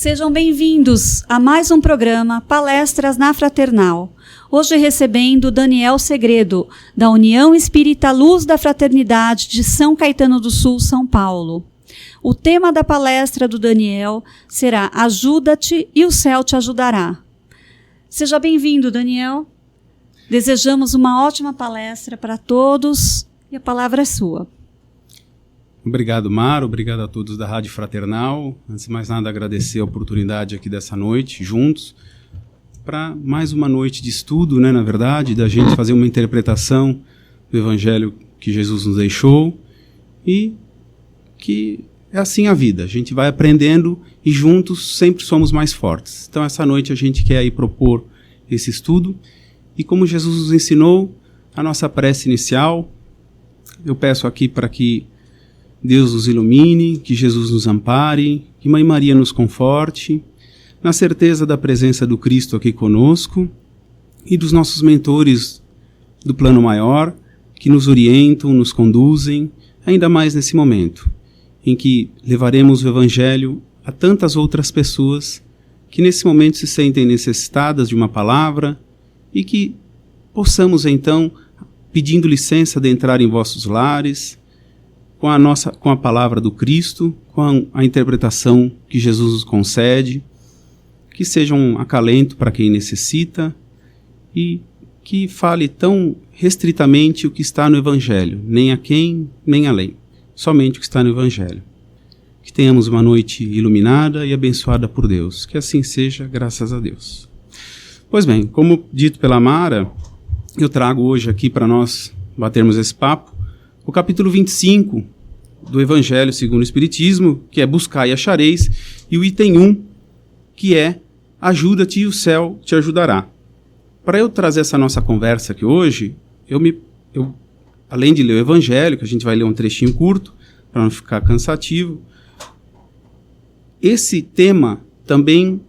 Sejam bem-vindos a mais um programa Palestras na Fraternal. Hoje recebendo Daniel Segredo, da União Espírita Luz da Fraternidade de São Caetano do Sul, São Paulo. O tema da palestra do Daniel será Ajuda-te e o céu te ajudará. Seja bem-vindo, Daniel. Desejamos uma ótima palestra para todos e a palavra é sua. Obrigado, Mara. Obrigado a todos da Rádio Fraternal. Antes de mais nada, agradecer a oportunidade aqui dessa noite, juntos, para mais uma noite de estudo, na verdade, da gente fazer uma interpretação do Evangelho que Jesus nos deixou e que é assim a vida. A gente vai aprendendo e juntos sempre somos mais fortes. Então, essa noite a gente quer aí propor esse estudo e como Jesus nos ensinou, a nossa prece inicial, eu peço aqui para que Deus nos ilumine, que Jesus nos ampare, que Mãe Maria nos conforte, na certeza da presença do Cristo aqui conosco e dos nossos mentores do plano maior, que nos orientam, nos conduzem, ainda mais nesse momento, em que levaremos o Evangelho a tantas outras pessoas que nesse momento se sentem necessitadas de uma palavra e que possamos então, pedindo licença de entrar em vossos lares, com a palavra do Cristo, com a interpretação que Jesus nos concede, que seja um acalento para quem necessita e que fale tão restritamente o que está no Evangelho, nem a quem, nem além, somente o que está no Evangelho. Que tenhamos uma noite iluminada e abençoada por Deus, que assim seja, graças a Deus. Pois bem, como dito pela Mara, eu trago hoje aqui para nós batermos esse papo, o capítulo 25 do Evangelho segundo o Espiritismo, que é Buscai e achareis, e o item 1, que é Ajuda-te e o céu te ajudará. Para eu trazer essa nossa conversa aqui hoje, eu além de ler o Evangelho, que a gente vai ler um trechinho curto, para não ficar cansativo, esse tema também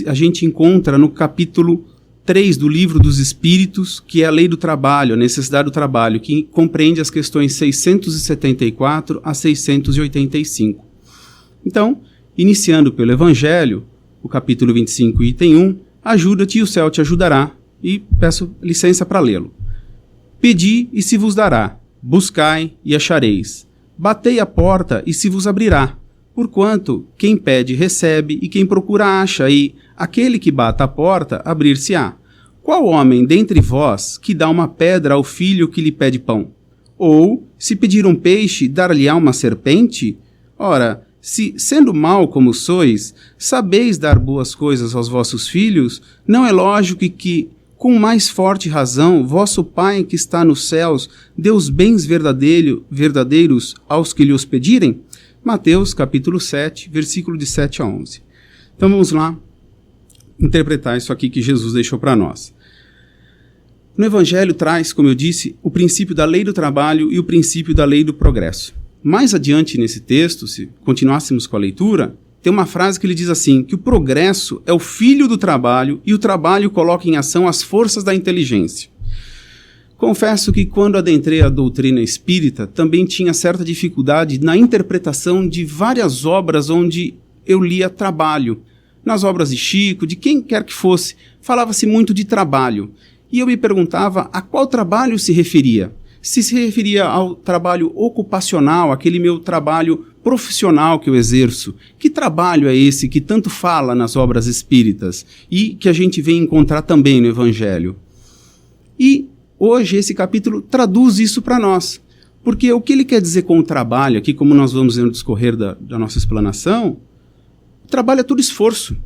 a gente encontra no capítulo 3 do Livro dos Espíritos, que é a lei do trabalho, a necessidade do trabalho, que compreende as questões 674 a 685. Então, iniciando pelo Evangelho, o capítulo 25, item 1, Ajuda-te e o céu te ajudará, e peço licença para lê-lo. Pedi e se vos dará, buscai e achareis, batei a porta e se vos abrirá, porquanto quem pede recebe e quem procura acha, e aquele que bata a porta abrir-se-á. Qual homem dentre vós que dá uma pedra ao filho que lhe pede pão? Ou, se pedir um peixe, dar-lhe-á uma serpente? Ora, se, sendo mau como sois, sabeis dar boas coisas aos vossos filhos, não é lógico que com mais forte razão, vosso Pai que está nos céus, dê os bens verdadeiros aos que lhe os pedirem? Mateus, capítulo 7, versículo de 7 a 11. Então vamos lá interpretar isso aqui que Jesus deixou para nós. No Evangelho traz, como eu disse, o princípio da lei do trabalho e o princípio da lei do progresso. Mais adiante nesse texto, se continuássemos com a leitura, tem uma frase que ele diz assim, que o progresso é o filho do trabalho e o trabalho coloca em ação as forças da inteligência. Confesso que quando adentrei a doutrina espírita, também tinha certa dificuldade na interpretação de várias obras onde eu lia trabalho. Nas obras de Chico, de quem quer que fosse, falava-se muito de trabalho. E eu me perguntava a qual trabalho se referia. Se referia ao trabalho ocupacional, aquele meu trabalho profissional que eu exerço. Que trabalho é esse que tanto fala nas obras espíritas e que a gente vem encontrar também no Evangelho? E hoje esse capítulo traduz isso para nós. Porque o que ele quer dizer com o trabalho, aqui como nós vamos ver no discorrer da nossa explanação, o trabalho é todo esforço.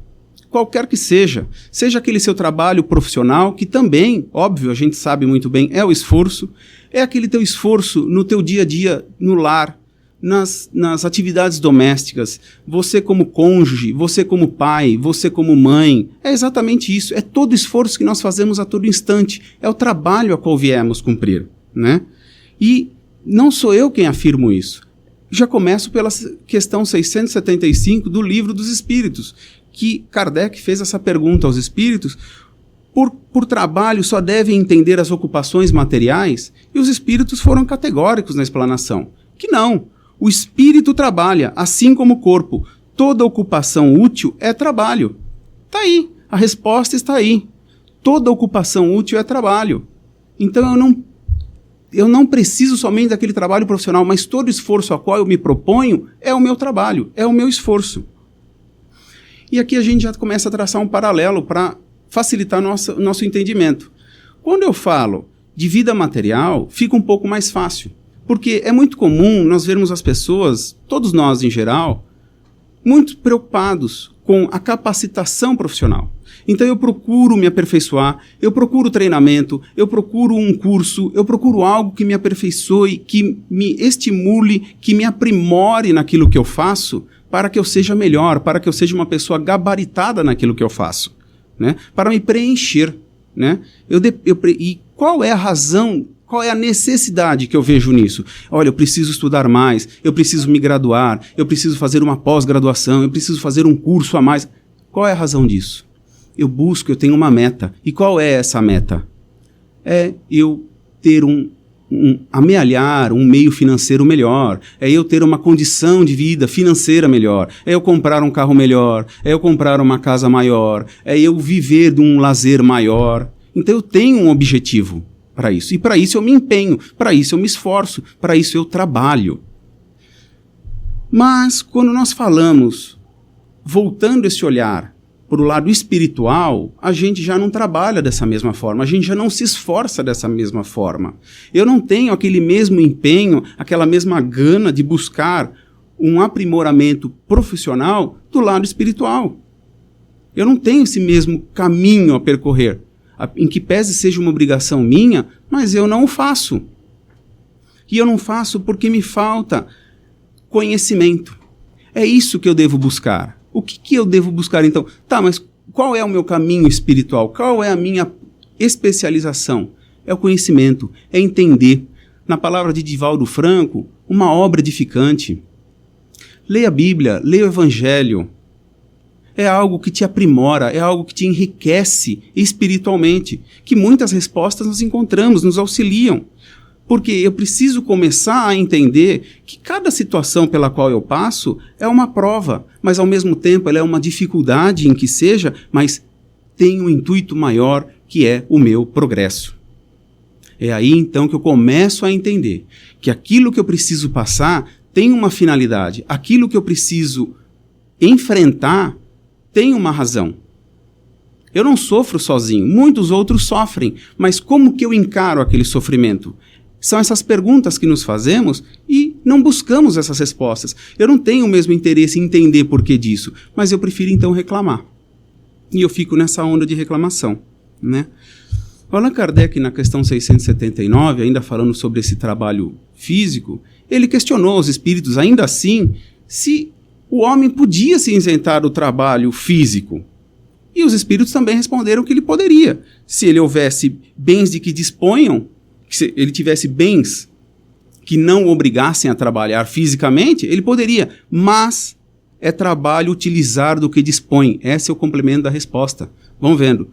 Qualquer que seja aquele seu trabalho profissional, que também, óbvio, a gente sabe muito bem, é o esforço, é aquele teu esforço no teu dia a dia, no lar, nas atividades domésticas, você como cônjuge, você como pai, você como mãe, é exatamente isso, é todo o esforço que nós fazemos a todo instante, é o trabalho a qual viemos cumprir, né? E não sou eu quem afirmo isso, já começo pela questão 675 do Livro dos Espíritos, que Kardec fez essa pergunta aos espíritos, por trabalho só devem entender as ocupações materiais, e os espíritos foram categóricos na explanação, que não, o espírito trabalha, assim como o corpo, Toda ocupação útil é trabalho. Está aí, a resposta está aí. Toda ocupação útil é trabalho. Então eu não preciso somente daquele trabalho profissional, mas todo esforço a qual eu me proponho é o meu trabalho, é o meu esforço. E aqui a gente já começa a traçar um paralelo para facilitar nosso entendimento. Quando eu falo de vida material, fica um pouco mais fácil. Porque é muito comum nós vermos as pessoas, todos nós em geral, muito preocupados com a capacitação profissional. Então eu procuro me aperfeiçoar, eu procuro treinamento, eu procuro um curso, eu procuro algo que me aperfeiçoe, que me estimule, que me aprimore naquilo que eu faço, para que eu seja melhor, para que eu seja uma pessoa gabaritada naquilo que eu faço, né? Para me preencher, né? E qual é a razão, qual é a necessidade que eu vejo nisso? Olha, eu preciso estudar mais, eu preciso me graduar, eu preciso fazer uma pós-graduação, eu preciso fazer um curso a mais. Qual é a razão disso? Eu tenho uma meta. E qual é essa meta? É eu ter amealhar um meio financeiro melhor, é eu ter uma condição de vida financeira melhor, é eu comprar um carro melhor, é eu comprar uma casa maior, é eu viver de um lazer maior. Então eu tenho um objetivo para isso. E para isso eu me empenho, para isso eu me esforço, para isso eu trabalho. Mas quando nós falamos, voltando esse olhar para o lado espiritual, a gente já não trabalha dessa mesma forma, a gente já não se esforça dessa mesma forma. Eu não tenho aquele mesmo empenho, aquela mesma gana de buscar um aprimoramento profissional do lado espiritual. Eu não tenho esse mesmo caminho a percorrer, em que pese seja uma obrigação minha, mas eu não o faço. E eu não faço porque me falta conhecimento. É isso que eu devo buscar. O que eu devo buscar então? Tá, mas qual é o meu caminho espiritual? Qual é a minha especialização? É o conhecimento, é entender. Na palavra de Divaldo Franco, uma obra edificante. Leia a Bíblia, leia o Evangelho. É algo que te aprimora, é algo que te enriquece espiritualmente, que muitas respostas nós encontramos, nos auxiliam. Porque eu preciso começar a entender que cada situação pela qual eu passo é uma prova, mas ao mesmo tempo ela é uma dificuldade em que seja, mas tem um intuito maior que é o meu progresso. É aí então que eu começo a entender que aquilo que eu preciso passar tem uma finalidade, aquilo que eu preciso enfrentar tem uma razão. Eu não sofro sozinho, muitos outros sofrem, mas como que eu encaro aquele sofrimento? São essas perguntas que nos fazemos e não buscamos essas respostas. Eu não tenho o mesmo interesse em entender por que disso, mas eu prefiro então reclamar. E eu fico nessa onda de reclamação, né? Allan Kardec, na questão 679, ainda falando sobre esse trabalho físico, ele questionou os espíritos, ainda assim, se o homem podia se isentar do trabalho físico. E os espíritos também responderam que ele poderia. Se ele houvesse bens de que disponham, se ele tivesse bens que não o obrigassem a trabalhar fisicamente, ele poderia, mas é trabalho utilizar do que dispõe. Esse é o complemento da resposta. Vão vendo.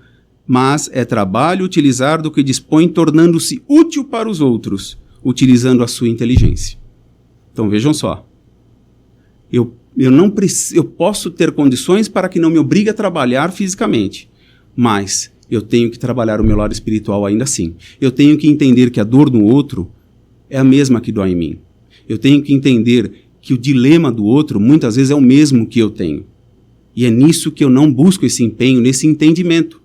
Mas é trabalho utilizar do que dispõe, tornando-se útil para os outros, utilizando a sua inteligência. Então vejam só. Eu posso ter condições para que não me obrigue a trabalhar fisicamente, mas eu tenho que trabalhar o meu lado espiritual ainda assim. Eu tenho que entender que a dor no outro é a mesma que dói em mim. Eu tenho que entender que o dilema do outro muitas vezes é o mesmo que eu tenho. E é nisso que eu não busco esse empenho, nesse entendimento.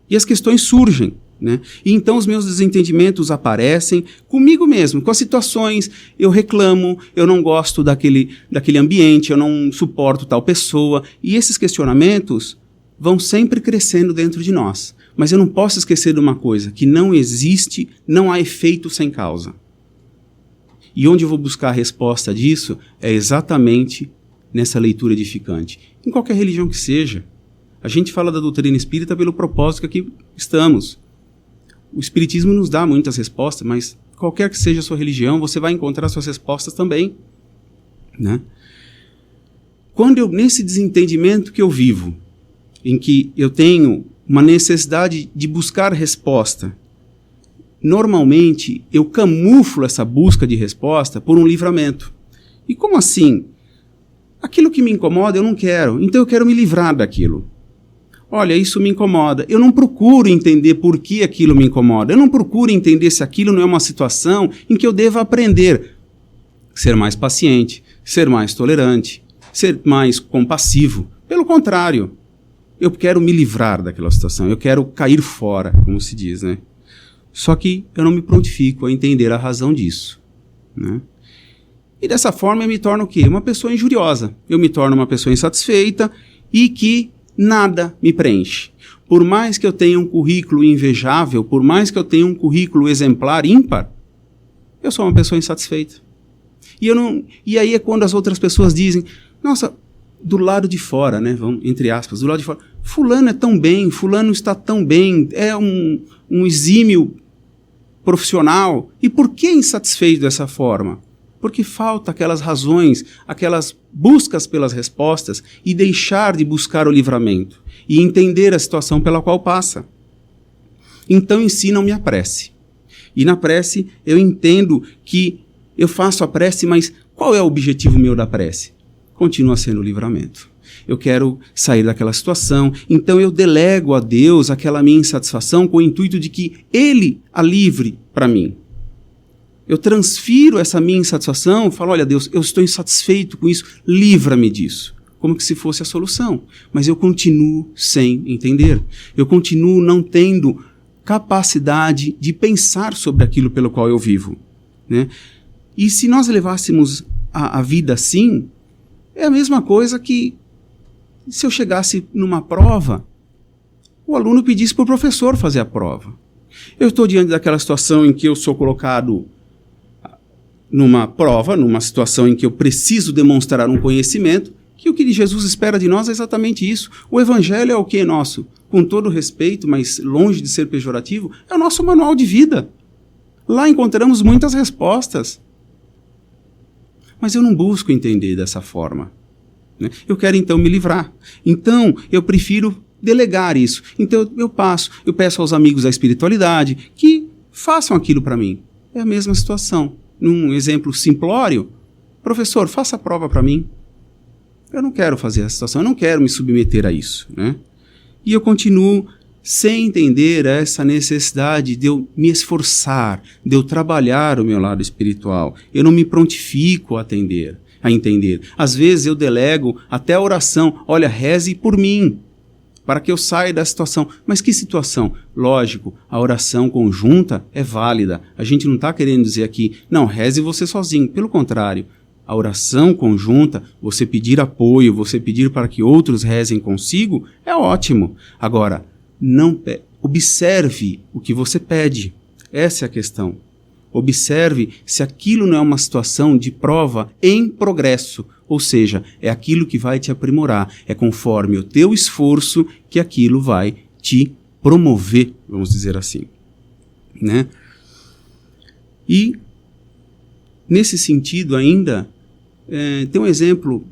E as questões surgem, né? E então os meus desentendimentos aparecem comigo mesmo, com as situações. Eu reclamo, eu não gosto daquele ambiente, eu não suporto tal pessoa. E esses questionamentos vão sempre crescendo dentro de nós. Mas eu não posso esquecer de uma coisa, que não existe, não há efeito sem causa. E onde eu vou buscar a resposta disso é exatamente nessa leitura edificante. Em qualquer religião que seja. A gente fala da doutrina espírita pelo propósito que aqui estamos. O espiritismo nos dá muitas respostas, mas qualquer que seja a sua religião, você vai encontrar suas respostas também, né? Quando nesse desentendimento que eu vivo, em que eu tenho uma necessidade de buscar resposta, normalmente eu camuflo essa busca de resposta por um livramento. E como assim? aquilo que me incomoda eu não quero, então eu quero me livrar daquilo. Olha, isso me incomoda. Eu não procuro entender por que aquilo me incomoda. Eu não procuro entender se aquilo não é uma situação em que eu deva aprender. Ser mais paciente, ser mais tolerante, ser mais compassivo. Pelo contrário, eu quero me livrar daquela situação. Eu quero cair fora, como se diz, né? Só que eu não me prontifico a entender a razão disso, né? E dessa forma eu me torno o quê? Uma pessoa injuriosa. Eu me torno uma pessoa insatisfeita e que nada me preenche. Por mais que eu tenha um currículo invejável, por mais que eu tenha um currículo exemplar, ímpar, eu sou uma pessoa insatisfeita. E aí é quando as outras pessoas dizem, nossa, do lado de fora, né, vamos, entre aspas, do lado de fora, fulano é tão bem, fulano está tão bem, é um exímio profissional, e por que insatisfeito dessa forma? Porque falta aquelas razões, aquelas buscas pelas respostas e deixar de buscar o livramento e entender a situação pela qual passa. Então ensinam-me a prece. E na prece eu entendo que eu faço a prece, mas qual é o objetivo meu da prece? Continua sendo o livramento. Eu quero sair daquela situação, então eu delego a Deus aquela minha insatisfação com o intuito de que Ele a livre para mim. Eu transfiro essa minha insatisfação, falo, olha Deus, eu estou insatisfeito com isso, livra-me disso. Como que se fosse a solução. Mas eu continuo sem entender. Eu continuo não tendo capacidade de pensar sobre aquilo pelo qual eu vivo, né? E se nós levássemos a vida assim, é a mesma coisa que se eu chegasse numa prova, o aluno pedisse para o professor fazer a prova. Eu estou diante daquela situação em que eu sou colocado numa prova, numa situação em que eu preciso demonstrar um conhecimento, que o que Jesus espera de nós é exatamente isso. O Evangelho é o que nosso? Com todo respeito, mas longe de ser pejorativo, é o nosso manual de vida. Lá encontramos muitas respostas. Mas eu não busco entender dessa forma, né? Eu quero então me livrar. Então eu prefiro delegar isso. Então eu peço aos amigos da espiritualidade que façam aquilo para mim. É a mesma situação. Num exemplo simplório, professor, faça a prova para mim. Eu não quero fazer essa situação, eu não quero me submeter a isso, né? E eu continuo sem entender essa necessidade de eu me esforçar, de eu trabalhar o meu lado espiritual. Eu não me prontifico a entender. Às vezes eu delego até a oração. Olha, reze por mim, para que eu saia da situação. Mas que situação? Lógico, a oração conjunta é válida. A gente não está querendo dizer aqui, não, reze você sozinho. Pelo contrário, a oração conjunta, você pedir apoio, você pedir para que outros rezem consigo, é ótimo. Agora, observe o que você pede. Essa é a questão. Observe se aquilo não é uma situação de prova em progresso, ou seja, é aquilo que vai te aprimorar, é conforme o teu esforço que aquilo vai te promover, vamos dizer assim, né? E, nesse sentido ainda, tem um exemplo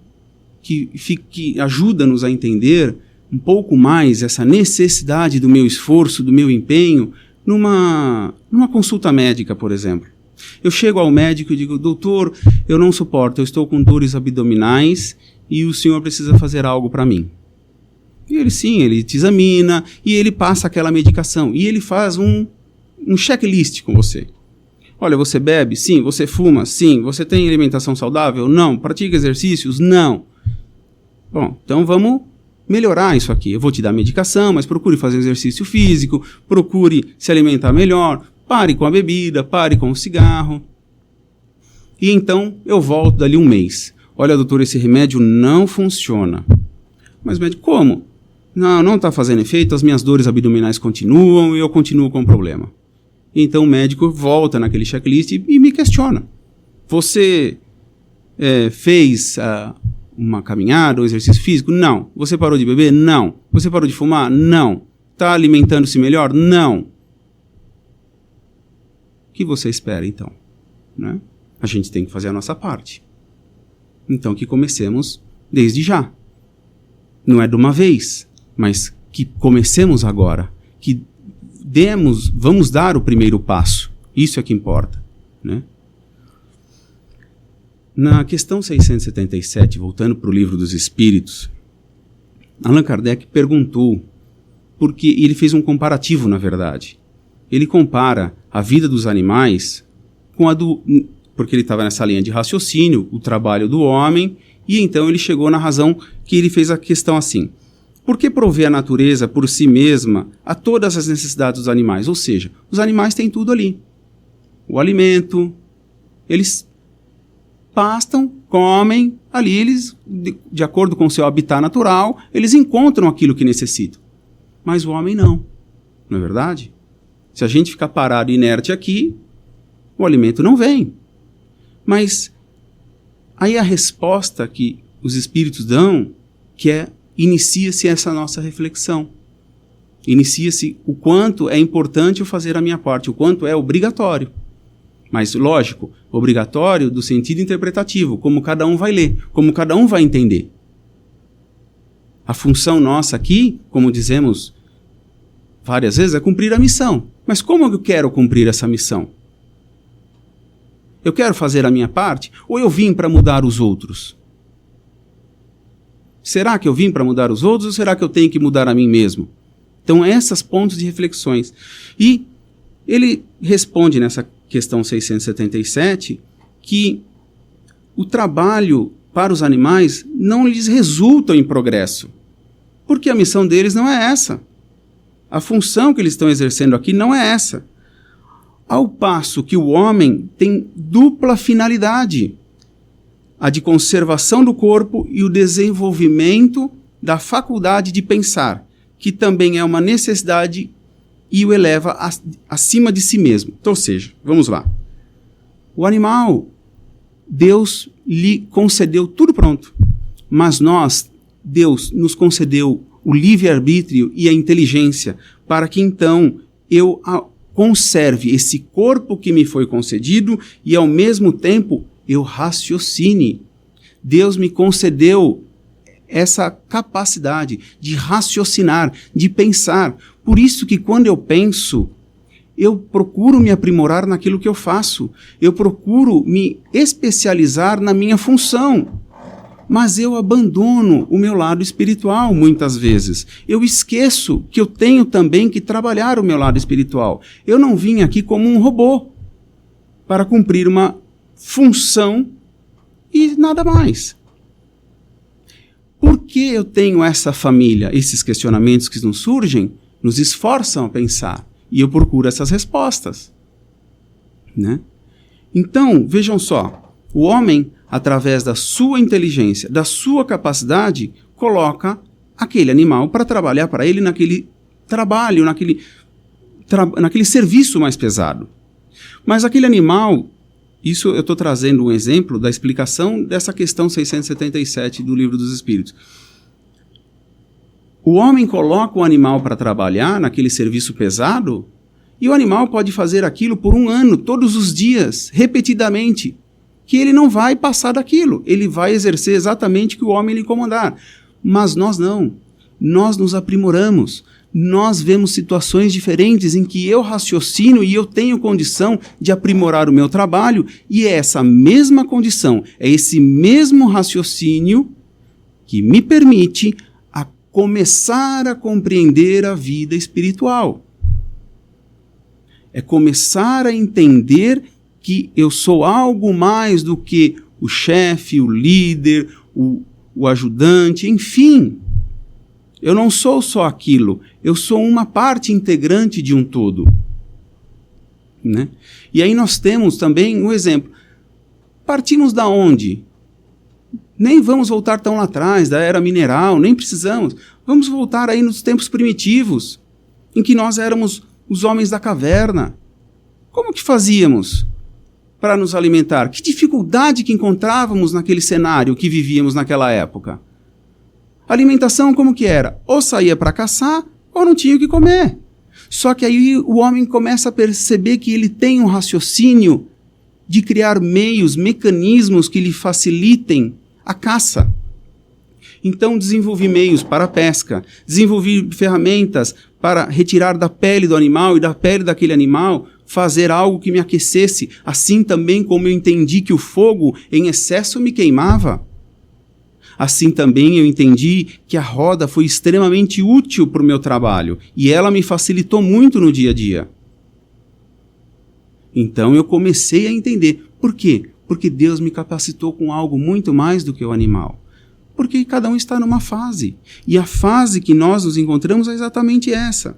que ajuda-nos a entender um pouco mais essa necessidade do meu esforço, do meu empenho, numa consulta médica, por exemplo. Eu chego ao médico e digo, doutor, eu não suporto, eu estou com dores abdominais e o senhor precisa fazer algo para mim. E ele te examina e ele passa aquela medicação. E ele faz um checklist com você. Olha, você bebe? Sim. Você fuma? Sim. Você tem alimentação saudável? Não. Pratica exercícios? Não. Bom, então vamos melhorar isso aqui. Eu vou te dar medicação, mas procure fazer exercício físico, procure se alimentar melhor, pare com a bebida, pare com o cigarro. E então eu volto dali um mês. Olha, doutor, esse remédio não funciona. Mas médico, como? Não está fazendo efeito, as minhas dores abdominais continuam e eu continuo com o problema. Então o médico volta naquele checklist e me questiona. Você fez uma caminhada, um exercício físico? Não. Você parou de beber? Não. Você parou de fumar? Não. Está alimentando-se melhor? Não. O que você espera então? Né? A gente tem que fazer a nossa parte. Então que comecemos desde já. Não é de uma vez, mas que comecemos agora. Que vamos dar o primeiro passo. Isso é que importa, né? Na questão 677, voltando para o Livro dos Espíritos, Allan Kardec perguntou, porque ele fez um comparativo, na verdade. Ele compara a vida dos animais com a do... Porque ele estava nessa linha de raciocínio, o trabalho do homem, e então ele chegou na razão que ele fez a questão assim. Por que prover a natureza por si mesma a todas as necessidades dos animais? Ou seja, os animais têm tudo ali. O alimento, eles pastam, comem, ali eles, de acordo com o seu habitat natural, eles encontram aquilo que necessitam. Mas o homem não é verdade? Se a gente ficar parado inerte aqui, o alimento não vem. Mas aí a resposta que os espíritos dão, que é, inicia-se essa nossa reflexão. Inicia-se o quanto é importante eu fazer a minha parte, o quanto é obrigatório. Mas, lógico, obrigatório do sentido interpretativo, como cada um vai ler, como cada um vai entender. A função nossa aqui, como dizemos várias vezes, é cumprir a missão. Mas como eu quero cumprir essa missão? Eu quero fazer a minha parte ou eu vim para mudar os outros? Será que eu vim para mudar os outros ou será que eu tenho que mudar a mim mesmo? Então, esses pontos de reflexões. E ele responde nessa questão 677 que o trabalho para os animais não lhes resulta em progresso, porque a missão deles não é essa. A função que eles estão exercendo aqui não é essa. Ao passo que o homem tem dupla finalidade, a de conservação do corpo e o desenvolvimento da faculdade de pensar, que também é uma necessidade e o eleva acima de si mesmo. Então, ou seja, vamos lá. O animal, Deus lhe concedeu tudo pronto, mas Deus nos concedeu o livre-arbítrio e a inteligência para que então eu conserve esse corpo que me foi concedido e ao mesmo tempo eu raciocine. Deus me concedeu essa capacidade de raciocinar, de pensar. Por isso que quando eu penso, eu procuro me aprimorar naquilo que eu faço. Eu procuro me especializar na minha função. Mas eu abandono o meu lado espiritual muitas vezes. Eu esqueço que eu tenho também que trabalhar o meu lado espiritual. Eu não vim aqui como um robô para cumprir uma função e nada mais. Por que eu tenho essa família? Esses questionamentos que nos surgem nos esforçam a pensar. E eu procuro essas respostas. Né? Então, vejam só. O homem, através da sua inteligência, da sua capacidade, coloca aquele animal para trabalhar para ele naquele trabalho, naquele serviço mais pesado. Mas aquele animal, isso eu estou trazendo um exemplo da explicação dessa questão 677 do Livro dos Espíritos. O homem coloca o animal para trabalhar naquele serviço pesado e o animal pode fazer aquilo por 1 ano, todos os dias, repetidamente, que ele não vai passar daquilo, ele vai exercer exatamente o que o homem lhe comandar. Mas nós não, nós nos aprimoramos, nós vemos situações diferentes em que eu raciocino e eu tenho condição de aprimorar o meu trabalho e é essa mesma condição, é esse mesmo raciocínio que me permite começar a compreender a vida espiritual. É começar a entender que eu sou algo mais do que o chefe, o líder, o ajudante, enfim. Eu não sou só aquilo, eu sou uma parte integrante de um todo. Né? E aí nós temos também um exemplo. Partimos da onde? Nem vamos voltar tão lá atrás, da era mineral, nem precisamos. Vamos voltar aí nos tempos primitivos, em que nós éramos os homens da caverna. Como que fazíamos para nos alimentar? Que dificuldade que encontrávamos naquele cenário que vivíamos naquela época? A alimentação como que era? Ou saía para caçar, ou não tinha o que comer. Só que aí o homem começa a perceber que ele tem um raciocínio de criar meios, mecanismos que lhe facilitem a caça. Então desenvolvi meios para a pesca, desenvolvi ferramentas para retirar da pele do animal e da pele daquele animal fazer algo que me aquecesse, assim também como eu entendi que o fogo em excesso me queimava. Assim também eu entendi que a roda foi extremamente útil para o meu trabalho e ela me facilitou muito no dia a dia. Então eu comecei a entender. Por quê? Porque Deus me capacitou com algo muito mais do que o animal. Porque cada um está numa fase. E a fase que nós nos encontramos é exatamente essa.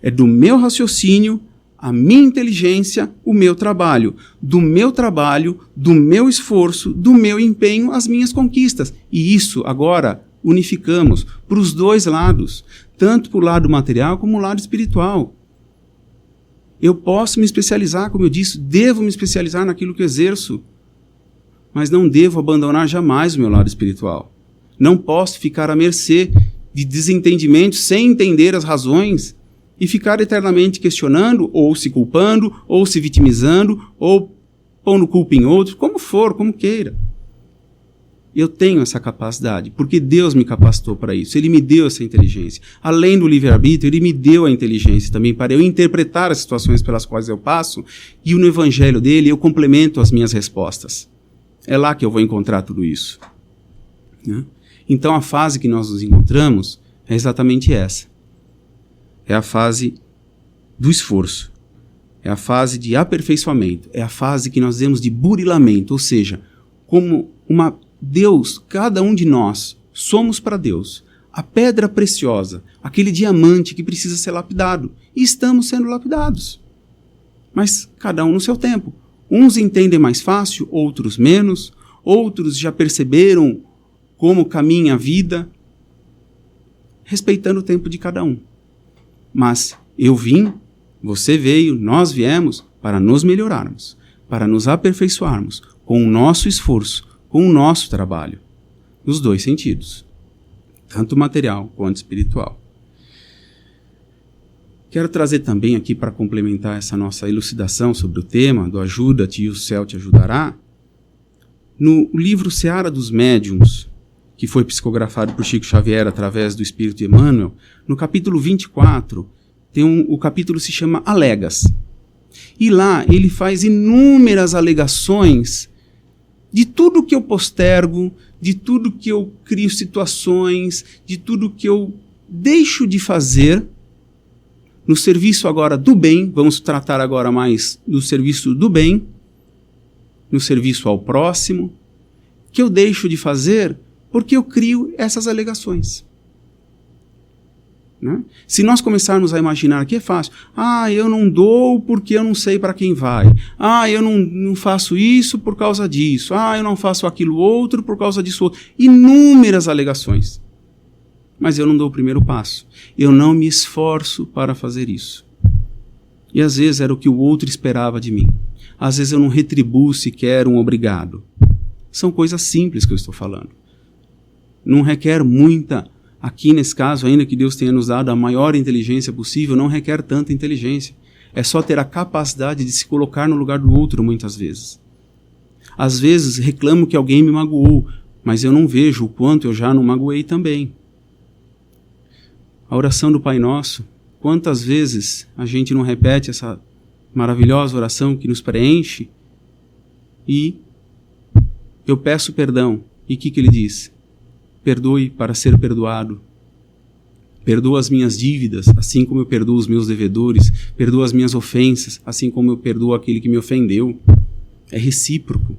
É do meu raciocínio, a minha inteligência, o meu trabalho. Do meu trabalho, do meu esforço, do meu empenho, as minhas conquistas. E isso agora unificamos para os dois lados. Tanto para o lado material como o lado espiritual. Eu posso me especializar, como eu disse, devo me especializar naquilo que exerço. Mas não devo abandonar jamais o meu lado espiritual. Não posso ficar à mercê de desentendimentos sem entender as razões e ficar eternamente questionando, ou se culpando, ou se vitimizando, ou pondo culpa em outros, como for, como queira. Eu tenho essa capacidade, porque Deus me capacitou para isso. Ele me deu essa inteligência. Além do livre-arbítrio, Ele me deu a inteligência também para eu interpretar as situações pelas quais eu passo, e no Evangelho dele eu complemento as minhas respostas. É lá que eu vou encontrar tudo isso. Né? Então a fase que nós nos encontramos é exatamente essa. É a fase do esforço. É a fase de aperfeiçoamento. É a fase que nós dizemos de burilamento, ou seja, como Deus, cada um de nós, somos para Deus a pedra preciosa, aquele diamante que precisa ser lapidado. E estamos sendo lapidados. Mas cada um no seu tempo. Uns entendem mais fácil, outros menos. Outros já perceberam como caminha a vida, respeitando o tempo de cada um. Mas eu vim, você veio, nós viemos para nos melhorarmos, para nos aperfeiçoarmos com o nosso esforço, com o nosso trabalho, nos dois sentidos, tanto material quanto espiritual. Quero trazer também aqui para complementar essa nossa elucidação sobre o tema do Ajuda-te e o céu te ajudará, no livro Seara dos Médiuns, que foi psicografado por Chico Xavier através do Espírito de Emmanuel, no capítulo 24, o capítulo se chama Alegas. E lá ele faz inúmeras alegações de tudo que eu postergo, de tudo que eu crio situações, de tudo que eu deixo de fazer no serviço agora do bem, vamos tratar agora mais do serviço do bem, no serviço ao próximo, que eu deixo de fazer porque eu crio essas alegações. Né? Se nós começarmos a imaginar aqui, é fácil. Eu não dou porque eu não sei para quem vai. Eu não faço isso por causa disso. Eu não faço aquilo outro por causa disso outro. Inúmeras alegações. Mas eu não dou o primeiro passo. Eu não me esforço para fazer isso. E às vezes era o que o outro esperava de mim. Às vezes eu não retribuo sequer um obrigado. São coisas simples que eu estou falando. Não requer muita, aqui nesse caso, ainda que Deus tenha nos dado a maior inteligência possível, não requer tanta inteligência. É só ter a capacidade de se colocar no lugar do outro, muitas vezes. Às vezes reclamo que alguém me magoou, mas eu não vejo o quanto eu já não magoei também. A oração do Pai Nosso, quantas vezes a gente não repete essa maravilhosa oração que nos preenche e eu peço perdão. E o que ele diz? Perdoe para ser perdoado. Perdoa as minhas dívidas, assim como eu perdoo os meus devedores. Perdoa as minhas ofensas, assim como eu perdoo aquele que me ofendeu. É recíproco.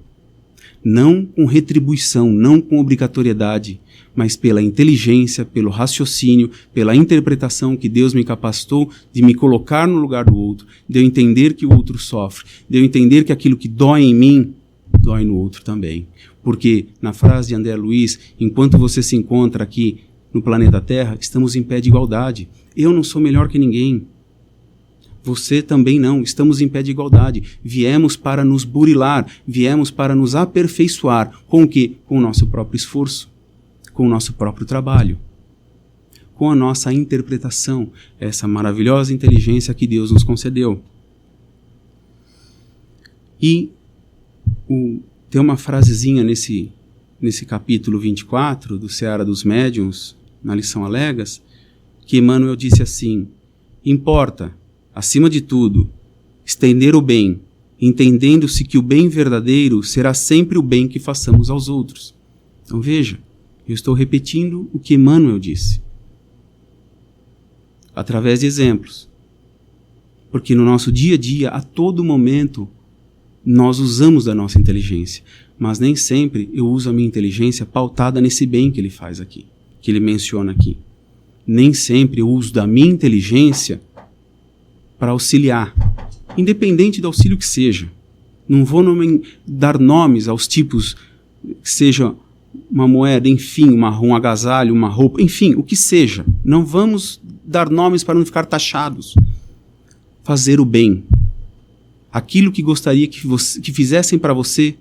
Não com retribuição, não com obrigatoriedade, mas pela inteligência, pelo raciocínio, pela interpretação que Deus me capacitou de me colocar no lugar do outro, de eu entender que o outro sofre, de eu entender que aquilo que dói em mim, dói no outro também. Porque, na frase de André Luiz, enquanto você se encontra aqui no planeta Terra, estamos em pé de igualdade. Eu não sou melhor que ninguém. Você também não. Estamos em pé de igualdade. Viemos para nos burilar, viemos para nos aperfeiçoar. Com o quê? Com o nosso próprio esforço, com o nosso próprio trabalho, com a nossa interpretação, essa maravilhosa inteligência que Deus nos concedeu. E tem uma frasezinha nesse capítulo 24 do Seara dos Médiuns, na lição Alegas, que Emmanuel disse assim: importa, acima de tudo, estender o bem, entendendo-se que o bem verdadeiro será sempre o bem que façamos aos outros. Então veja, eu estou repetindo o que Emmanuel disse, através de exemplos. Porque no nosso dia a dia, a todo momento, nós usamos da nossa inteligência, mas nem sempre eu uso a minha inteligência pautada nesse bem que ele faz aqui, que ele menciona aqui. Nem sempre eu uso da minha inteligência para auxiliar, independente do auxílio que seja. Não vou dar nomes aos tipos, que seja uma moeda, enfim, um agasalho, uma roupa, enfim, o que seja. Não vamos dar nomes para não ficar taxados. Fazer o bem. Aquilo que gostaria que fizessem para você,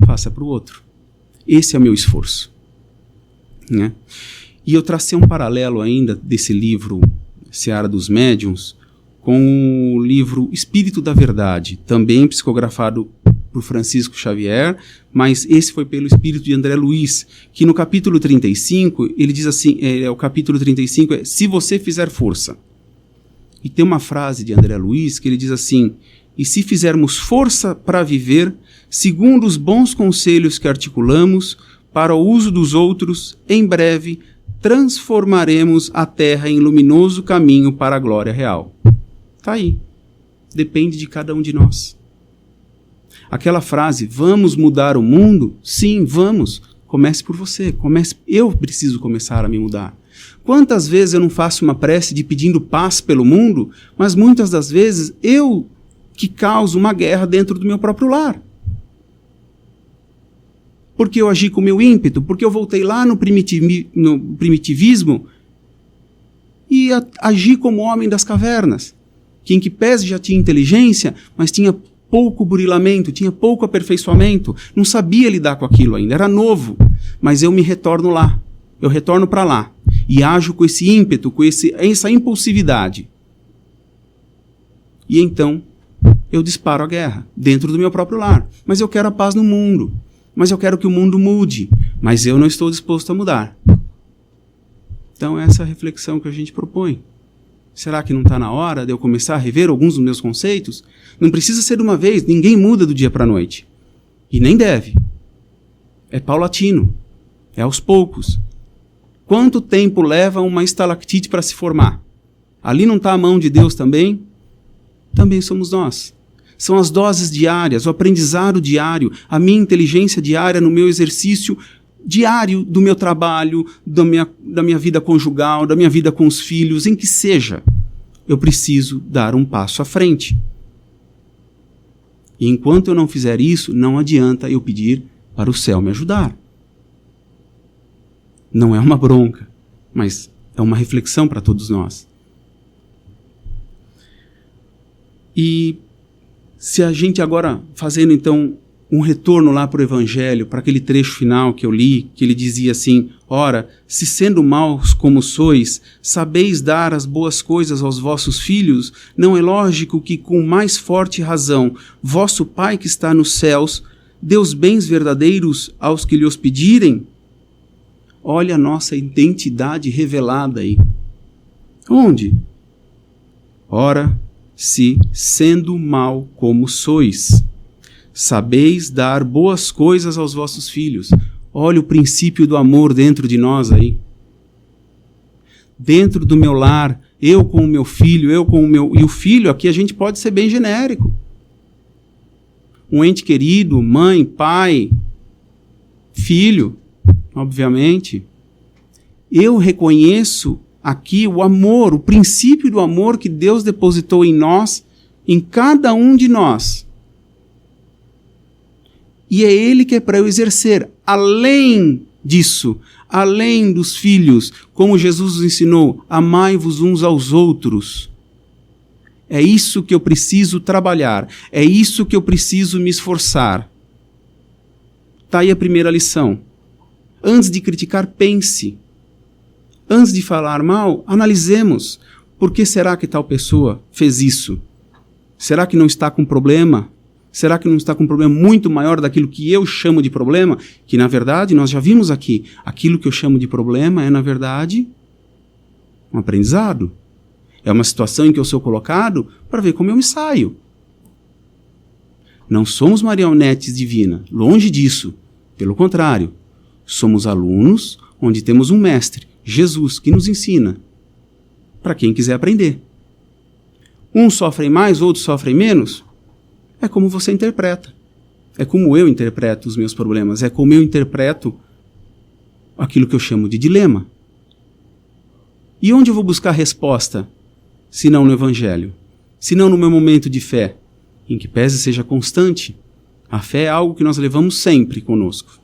faça para o outro. Esse é o meu esforço. Né? E eu tracei um paralelo ainda desse livro, Seara dos Médiuns, com o livro Espírito da Verdade, também psicografado por Francisco Xavier, mas esse foi pelo Espírito de André Luiz, que no capítulo 35, ele diz assim, o capítulo 35 é Se você fizer força. E tem uma frase de André Luiz que ele diz assim, e se fizermos força para viver, segundo os bons conselhos que articulamos, para o uso dos outros, em breve, transformaremos a terra em luminoso caminho para a glória real. Está aí. Depende de cada um de nós. Aquela frase, vamos mudar o mundo? Sim, vamos. Comece por você. Eu preciso começar a me mudar. Quantas vezes eu não faço uma prece de pedindo paz pelo mundo, mas muitas das vezes eu que causo uma guerra dentro do meu próprio lar. Porque eu agi com o meu ímpeto, porque eu voltei lá no primitivismo e agi como homem das cavernas, que em que pese já tinha inteligência, mas tinha pouco burilamento, tinha pouco aperfeiçoamento, não sabia lidar com aquilo ainda, era novo, mas eu me retorno lá, eu retorno para lá e ajo com esse ímpeto, com essa impulsividade. E então eu disparo a guerra dentro do meu próprio lar, mas eu quero a paz no mundo, mas eu quero que o mundo mude, mas eu não estou disposto a mudar. Então essa é a reflexão que a gente propõe. Será que não está na hora de eu começar a rever alguns dos meus conceitos? Não precisa ser de uma vez, ninguém muda do dia para a noite. E nem deve. É paulatino, é aos poucos. Quanto tempo leva uma estalactite para se formar? Ali não está a mão de Deus também? Também somos nós. São as doses diárias, o aprendizado diário, a minha inteligência diária no meu exercício diário do meu trabalho, da minha vida conjugal, da minha vida com os filhos, em que seja. Eu preciso dar um passo à frente. E enquanto eu não fizer isso, não adianta eu pedir para o céu me ajudar. Não é uma bronca, mas é uma reflexão para todos nós. E se a gente agora, fazendo então um retorno lá para o Evangelho, para aquele trecho final que eu li, que ele dizia assim, ora, se sendo maus como sois, sabeis dar as boas coisas aos vossos filhos, não é lógico que com mais forte razão vosso Pai que está nos céus dê os bens verdadeiros aos que lhe os pedirem? Olha a nossa identidade revelada aí. Onde? Ora, se sendo mau como sois, sabeis dar boas coisas aos vossos filhos. Olha o princípio do amor dentro de nós aí. Dentro do meu lar, eu com o meu filho, eu com o meu... E o filho aqui a gente pode ser bem genérico. Um ente querido, mãe, pai, filho, obviamente. Eu reconheço aqui o amor, o princípio do amor que Deus depositou em nós, em cada um de nós. E é Ele que é para eu exercer. Além disso, além dos filhos, como Jesus nos ensinou, amai-vos uns aos outros. É isso que eu preciso trabalhar. É isso que eu preciso me esforçar. Está aí a primeira lição. Antes de criticar, pense. Antes de falar mal, analisemos. Por que será que tal pessoa fez isso? Será que não está com problema? Será que não está com um problema muito maior daquilo que eu chamo de problema? Que, na verdade, nós já vimos aqui. Aquilo que eu chamo de problema é, na verdade, um aprendizado. É uma situação em que eu sou colocado para ver como eu me saio. Não somos marionetes divinas, longe disso. Pelo contrário, somos alunos onde temos um mestre, Jesus, que nos ensina, para quem quiser aprender. Uns sofrem mais, outros sofrem menos. É como você interpreta. É como eu interpreto os meus problemas. É como eu interpreto aquilo que eu chamo de dilema. E onde eu vou buscar resposta, se não no Evangelho? Se não no meu momento de fé, em que pese seja constante? A fé é algo que nós levamos sempre conosco.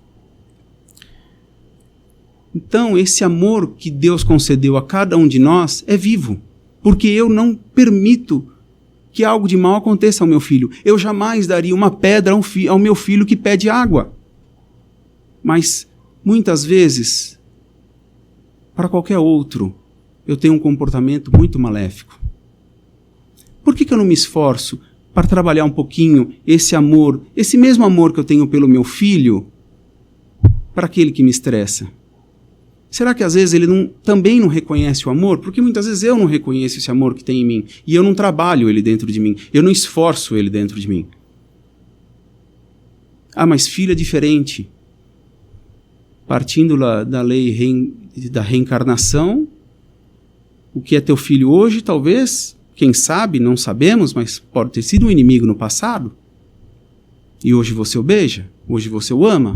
Então, esse amor que Deus concedeu a cada um de nós é vivo, porque eu não permito que algo de mal aconteça ao meu filho. Eu jamais daria uma pedra ao meu filho que pede água. Mas, muitas vezes, para qualquer outro, eu tenho um comportamento muito maléfico. Por que eu não me esforço para trabalhar um pouquinho esse amor, esse mesmo amor que eu tenho pelo meu filho, para aquele que me estressa? Será que às vezes ele também não reconhece o amor? Porque muitas vezes eu não reconheço esse amor que tem em mim e eu não trabalho ele dentro de mim, eu não esforço ele dentro de mim. Ah, mas filho é diferente. Partindo da lei da reencarnação, o que é teu filho hoje, talvez, quem sabe, não sabemos, mas pode ter sido um inimigo no passado. E hoje você o beija, hoje você o ama.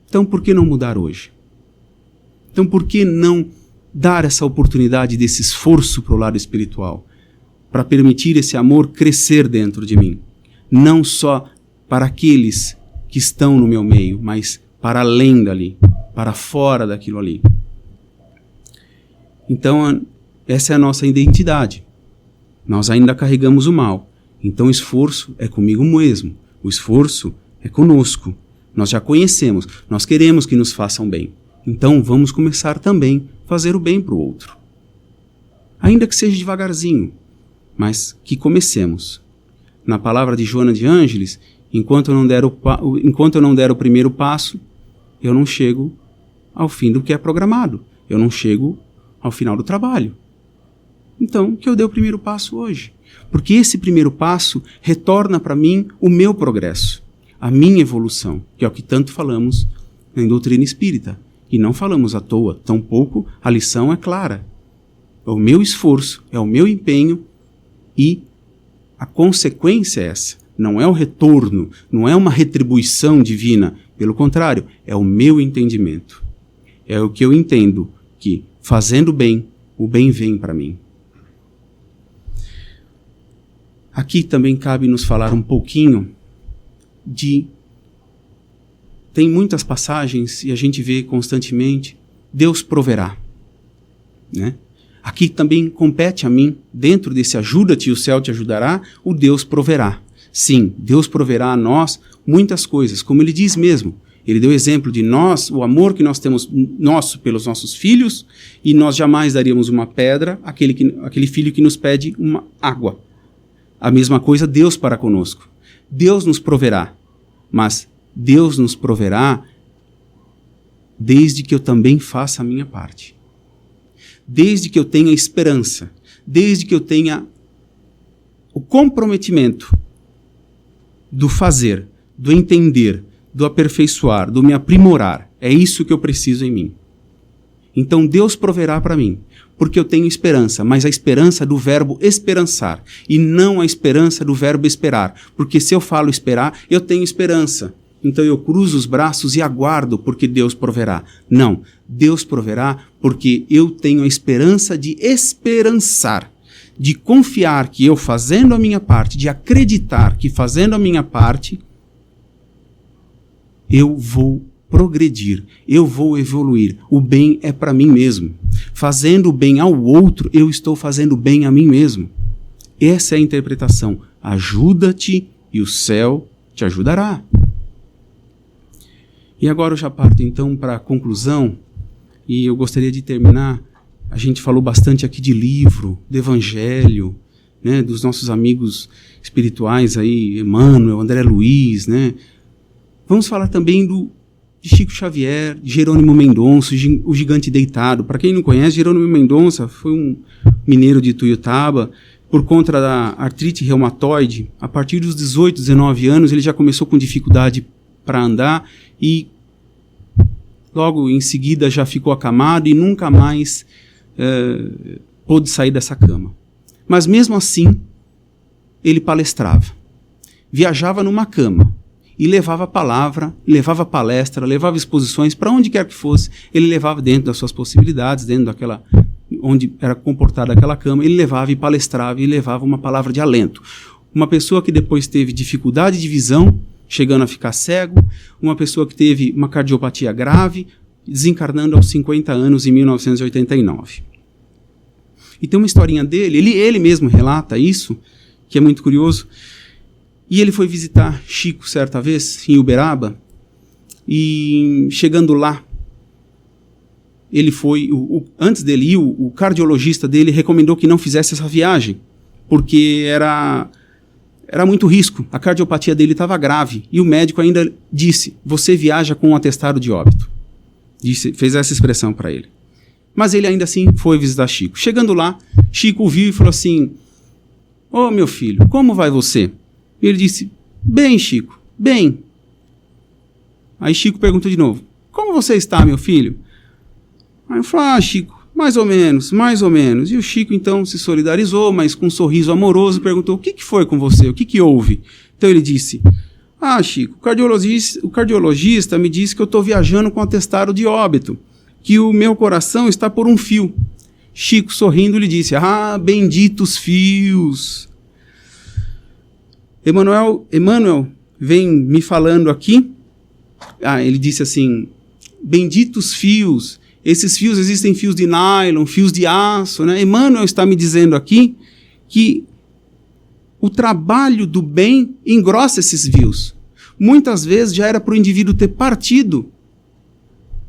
Então por que não mudar hoje? Então por que não dar essa oportunidade desse esforço para o lado espiritual? Para permitir esse amor crescer dentro de mim. Não só para aqueles que estão no meu meio, mas para além dali, para fora daquilo ali. Então essa é a nossa identidade. Nós ainda carregamos o mal. Então o esforço é comigo mesmo. O esforço é conosco. Nós já conhecemos. Nós queremos que nos façam bem. Então vamos começar também a fazer o bem para o outro. Ainda que seja devagarzinho, mas que comecemos. Na palavra de Joana de Ângeles, enquanto eu não der o primeiro passo, eu não chego ao fim do que é programado. Eu não chego ao final do trabalho. Então, que eu dê o primeiro passo hoje. Porque esse primeiro passo retorna para mim o meu progresso, a minha evolução, que é o que tanto falamos na doutrina espírita. E não falamos à toa, tampouco a lição é clara. É o meu esforço, é o meu empenho e a consequência é essa. Não é o retorno, não é uma retribuição divina. Pelo contrário, é o meu entendimento. É o que eu entendo, que fazendo bem, o bem vem para mim. Aqui também cabe nos falar um pouquinho de... Tem muitas passagens, e a gente vê constantemente, Deus proverá. Né? Aqui também compete a mim, dentro desse ajuda-te e o céu te ajudará, o Deus proverá. Sim, Deus proverá a nós muitas coisas, como Ele diz mesmo. Ele deu exemplo de nós, o amor que nós temos nosso pelos nossos filhos, e nós jamais daríamos uma pedra àquele filho que nos pede uma água. A mesma coisa Deus para conosco. Deus nos proverá, mas Deus nos proverá desde que eu também faça a minha parte. Desde que eu tenha esperança, desde que eu tenha o comprometimento do fazer, do entender, do aperfeiçoar, do me aprimorar. É isso que eu preciso em mim. Então Deus proverá para mim, porque eu tenho esperança, mas a esperança do verbo esperançar, e não a esperança do verbo esperar, porque se eu falo esperar, eu tenho esperança. Então eu cruzo os braços e aguardo porque Deus proverá. Não, Deus proverá porque eu tenho a esperança de esperançar, de confiar que eu fazendo a minha parte, de acreditar que fazendo a minha parte, eu vou progredir, eu vou evoluir. O bem é para mim mesmo. Fazendo o bem ao outro, eu estou fazendo bem a mim mesmo. Essa é a interpretação. Ajuda-te e o céu te ajudará. E agora eu já parto então para a conclusão, e eu gostaria de terminar. A gente falou bastante aqui de livro, de evangelho, né, dos nossos amigos espirituais aí, Emmanuel, André Luiz, né? Vamos falar também do de Chico Xavier, de Jerônimo Mendonça, o Gigante Deitado. Para quem não conhece, Jerônimo Mendonça foi um mineiro de Tuiutaba. Por conta da artrite reumatoide, a partir dos 18, 19 anos, ele já começou com dificuldade para andar e logo em seguida já ficou acamado e nunca mais pôde sair dessa cama. Mas mesmo assim, ele palestrava. Viajava numa cama e levava palavra, levava palestra, levava exposições, para onde quer que fosse, ele levava dentro das suas possibilidades, dentro daquela... onde era comportada aquela cama, ele levava e palestrava e levava uma palavra de alento. Uma pessoa que depois teve dificuldade de visão, chegando a ficar cego, uma pessoa que teve uma cardiopatia grave, desencarnando aos 50 anos em 1989. E tem uma historinha dele, ele mesmo relata isso, que é muito curioso, e ele foi visitar Chico certa vez, em Uberaba, e chegando lá, ele foi, antes dele ir, o cardiologista dele recomendou que não fizesse essa viagem, porque era muito risco, a cardiopatia dele estava grave, e o médico ainda disse, você viaja com um atestado de óbito. Fez essa expressão para ele. Mas ele ainda assim foi visitar Chico. Chegando lá, Chico o viu e falou assim, ô meu filho, como vai você? E ele disse, bem Chico, bem. Aí Chico perguntou de novo, como você está meu filho? Aí eu falei, Chico, mais ou menos. E o Chico, então, se solidarizou, mas com um sorriso amoroso, perguntou, o que foi com você? O que houve? Então ele disse, Chico, o cardiologista me disse que eu estou viajando com atestado de óbito, que o meu coração está por um fio. Chico, sorrindo, lhe disse, benditos fios. Emmanuel vem me falando aqui, ele disse assim, benditos fios. Esses fios, existem fios de nylon, fios de aço, né? Emmanuel está me dizendo aqui que o trabalho do bem engrossa esses fios. Muitas vezes já era para o indivíduo ter partido,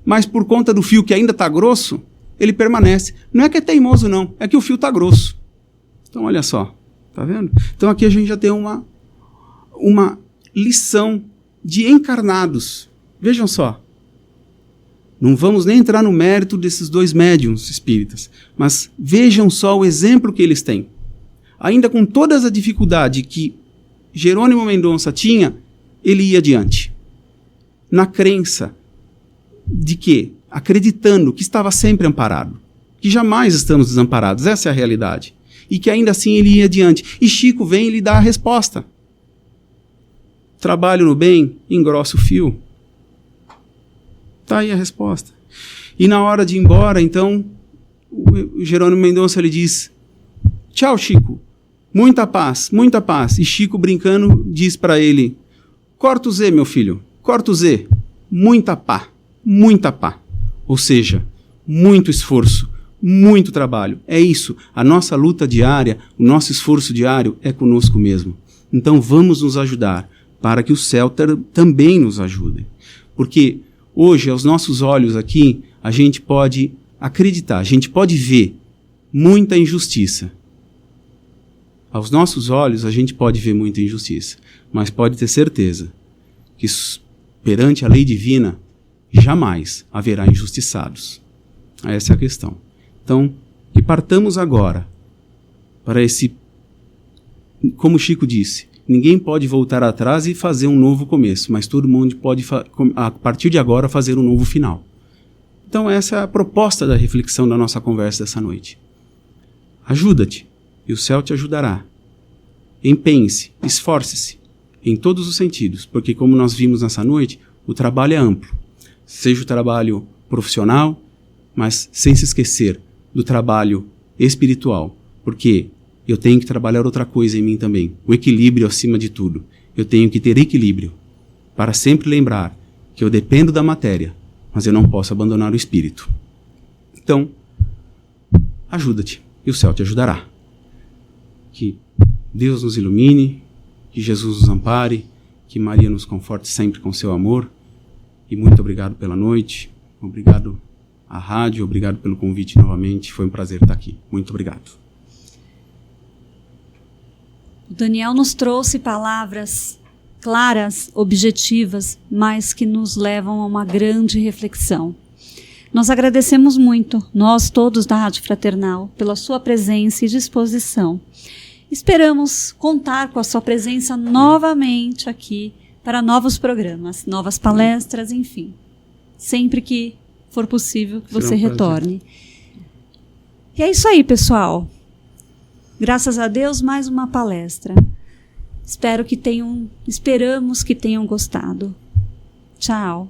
mas por conta do fio que ainda está grosso, ele permanece. Não é que é teimoso não, é que o fio está grosso. Então olha só, tá vendo? Então aqui a gente já tem uma lição de encarnados. Vejam só. Não vamos nem entrar no mérito desses dois médiuns espíritas, mas vejam só o exemplo que eles têm. Ainda com toda essa dificuldade que Jerônimo Mendonça tinha, ele ia adiante. Na crença de que, acreditando que estava sempre amparado, que jamais estamos desamparados, essa é a realidade, e que ainda assim ele ia adiante. E Chico vem e lhe dá a resposta. Trabalho no bem, engrossa o fio. Está aí a resposta. E na hora de ir embora, então, o Jerônimo Mendonça lhe diz, tchau, Chico, muita paz, muita paz. E Chico, brincando, diz para ele, corta o Z, meu filho, corta o Z, muita pá, muita pá. Ou seja, muito esforço, muito trabalho. É isso, a nossa luta diária, o nosso esforço diário é conosco mesmo. Então vamos nos ajudar, para que o céu também nos ajude. Porque hoje, aos nossos olhos aqui, a gente pode acreditar, a gente pode ver muita injustiça. Aos nossos olhos, a gente pode ver muita injustiça, mas pode ter certeza que perante a lei divina, jamais haverá injustiçados. Essa é a questão. Então, que partamos agora para esse, como Chico disse, ninguém pode voltar atrás e fazer um novo começo, mas todo mundo pode, a partir de agora, fazer um novo final. Então essa é a proposta da reflexão da nossa conversa dessa noite. Ajuda-te, e o céu te ajudará. Empenhe-se, esforce-se, em todos os sentidos, porque como nós vimos nessa noite, o trabalho é amplo. Seja o trabalho profissional, mas sem se esquecer do trabalho espiritual, porque eu tenho que trabalhar outra coisa em mim também, o equilíbrio acima de tudo. Eu tenho que ter equilíbrio, para sempre lembrar que eu dependo da matéria, mas eu não posso abandonar o espírito. Então, ajuda-te, e o céu te ajudará. Que Deus nos ilumine, que Jesus nos ampare, que Maria nos conforte sempre com seu amor. E muito obrigado pela noite, obrigado à rádio, obrigado pelo convite novamente, foi um prazer estar aqui. Muito obrigado. O Daniel nos trouxe palavras claras, objetivas, mas que nos levam a uma grande reflexão. Nós agradecemos muito, nós todos da Rádio Fraternal, pela sua presença e disposição. Esperamos contar com a sua presença novamente aqui para novos programas, novas palestras, enfim. Sempre que for possível que você retorne. E é isso aí, pessoal. Graças a Deus, mais uma palestra. Esperamos que tenham gostado. Tchau.